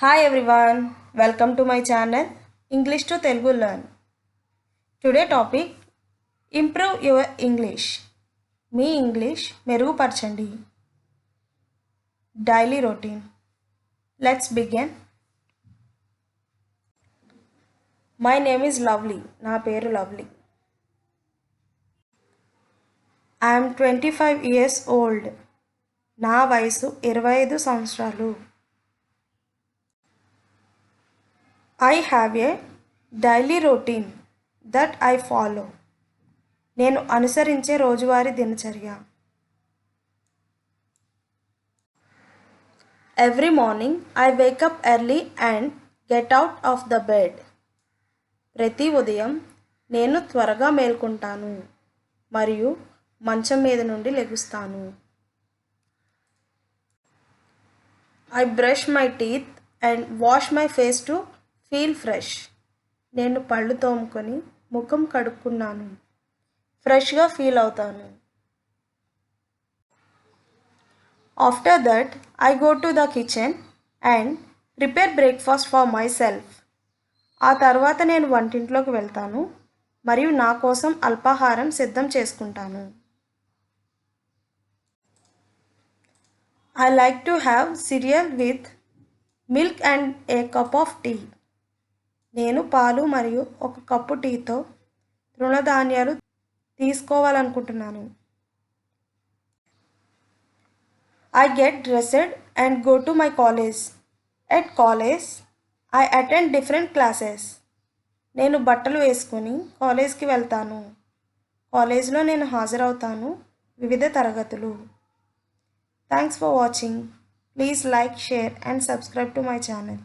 Hi everyone, welcome to my channel English to Telugu Learn. Today topic Improve your English. Me English మెరుగుపరచండి. Daily routine. Let's begin. My name is Lovely. నా పేరు Lovely. I am 25 years old. నా వయసు 25 సంవత్సరాలు. I have a daily routine that I follow. నేను అనుసరించే రోజువారీ దినచర్య. Every morning I wake up early and get out of the bed. ప్రతి ఉదయం నేను త్వరగా మేల్కొంటాను మరియు మంచం మీద నుండి లెగుస్తాను. I brush my teeth and wash my face to feel fresh. నేను పళ్ళు తోముకొని ముఖం కడుక్కున్నాను ఫ్రెష్గా ఫీల్ అవుతాను. After that I go to the kitchen and prepare breakfast for my self. ఆ తర్వాత నేను వంటింట్లోకి వెళ్తాను మరియు నా కోసం అల్పాహారం సిద్ధం చేసుకుంటాను. I like to have cereal with milk and a cup of tea. నేను పాలు మరియు ఒక కప్పు టీతో తృణధాన్యాలు తీసుకోవాలనుకుంటున్నాను. I get dressed and go to my college. At college, I attend different classes. నేను బట్టలు వేసుకొని కాలేజ్కి వెళ్తాను. కాలేజ్లో నేను హాజరవుతాను వివిధ తరగతులు. Thanks for watching. Please like, share and subscribe to my channel.